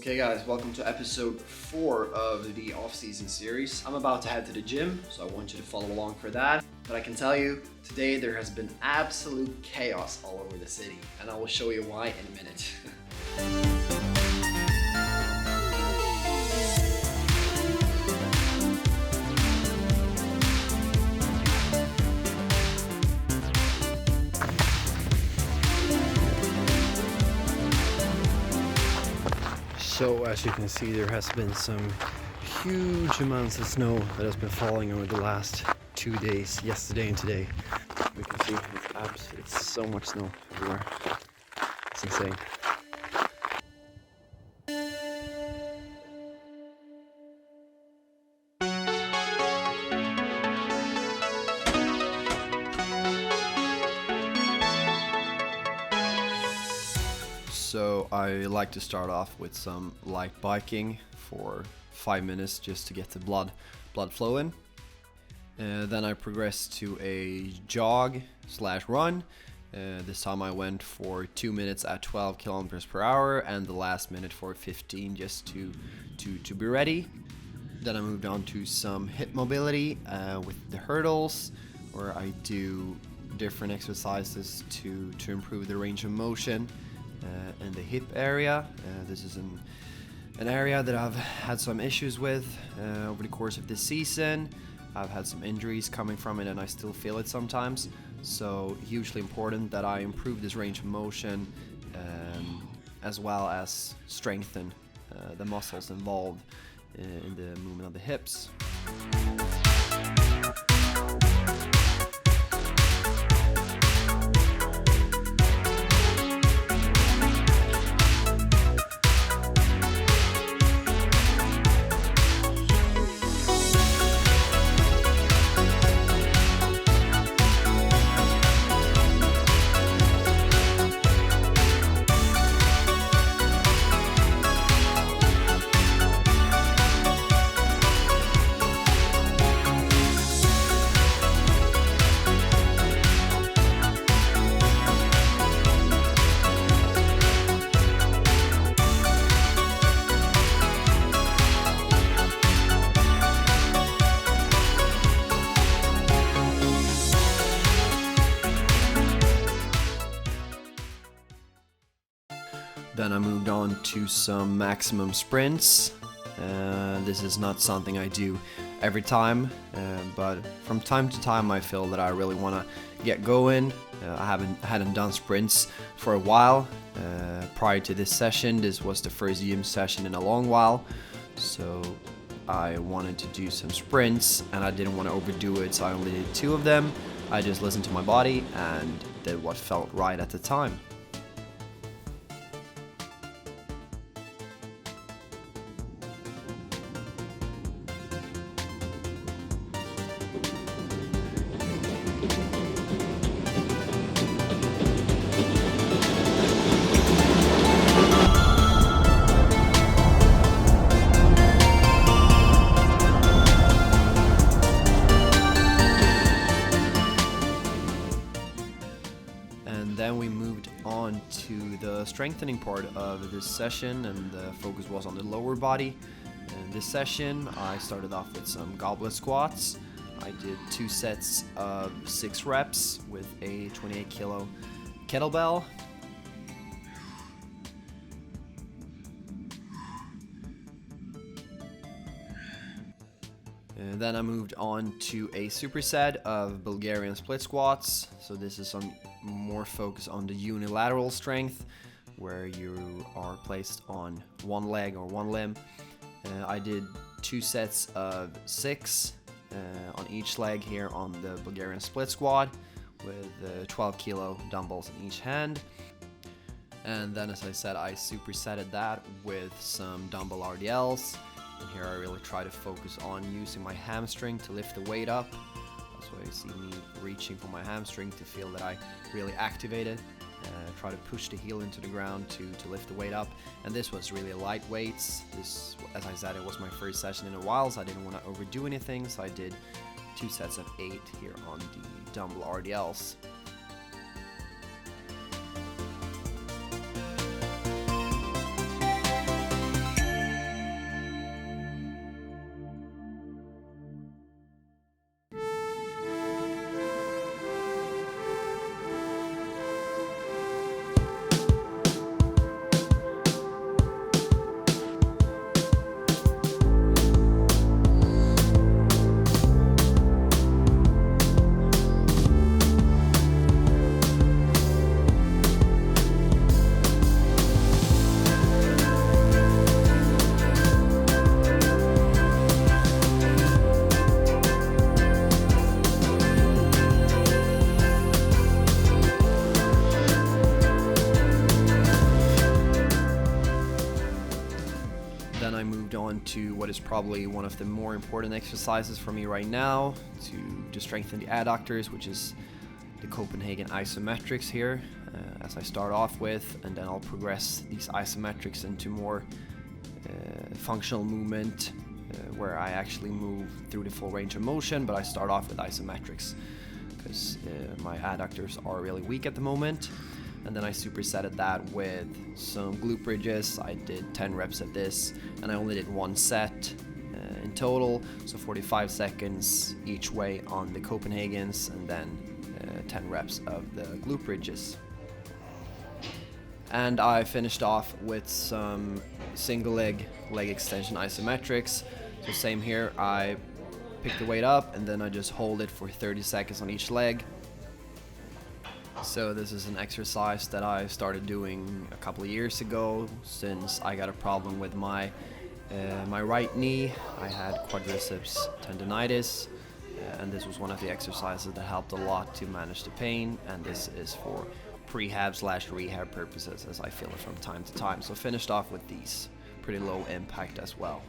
Okay guys, welcome to episode 4 of the off-season series. I'm about to head to the gym, so I want you to follow along for that. But I can tell you, today there has been absolute chaos all over the city, and I will show you why in a minute. So as you can see, there has been some huge amounts of snow that has been falling over the last 2 days, yesterday and today. We can see it's so much snow everywhere. It's insane. So I like to start off with some light biking for 5 minutes just to get the blood flowing. Then I progressed to a jog / run. This time I went for 2 minutes at 12 kilometers per hour and the last minute for 15 just to be ready. Then I moved on to some hip mobility with the hurdles, where I do different exercises to improve the range of motion in the hip area. This is an area that I've had some issues with over the course of this season. I've had some injuries coming from it and I still feel it sometimes. So hugely important that I improve this range of motion as well as strengthen the muscles involved in the movement of the hips. Then I moved on to some maximum sprints. This is not something I do every time, but from time to time I feel that I really want to get going. I hadn't done sprints for a while. Prior to this session, this was the first gym session in a long while, so I wanted to do some sprints and I didn't want to overdo it, so I only did 2 of them. I just listened to my body and did what felt right at the time. Then we moved on to the strengthening part of this session, and the focus was on the lower body. In this session I started off with some goblet squats. I did 2 sets of 6 reps with a 28 kilo kettlebell. And then I moved on to a superset of Bulgarian split squats. So this is some more focus on the unilateral strength, where you are placed on one leg or one limb. I did 2 sets of 6 on each leg here on the Bulgarian split squat with 12 kilo dumbbells in each hand. And then, as I said, I supersetted that with some dumbbell RDLs. And here I really try to focus on using my hamstring to lift the weight up. That's why you see me reaching for my hamstring to feel that I really activate it. Try to push the heel into the ground to lift the weight up. And this was really light weights. This, as I said, it was my first session in a while, so I didn't want to overdo anything. So I did 2 sets of 8 here on the dumbbell RDLs. Then I moved on to what is probably one of the more important exercises for me right now to strengthen the adductors, which is the Copenhagen isometrics here, as I start off with, and then I'll progress these isometrics into more functional movement, where I actually move through the full range of motion, but I start off with isometrics because my adductors are really weak at the moment. And then I supersetted that with some glute bridges. I did 10 reps of this, and I only did one set in total, so 45 seconds each way on the Copenhagens, and then 10 reps of the glute bridges. And I finished off with some single leg extension isometrics. So same here, I pick the weight up and then I just hold it for 30 seconds on each leg. So this is an exercise that I started doing a couple of years ago, since I got a problem with my right knee. I had quadriceps tendonitis, and this was one of the exercises that helped a lot to manage the pain, and this is for prehab/rehab purposes, as I feel it from time to time. So finished off with these, pretty low impact as well.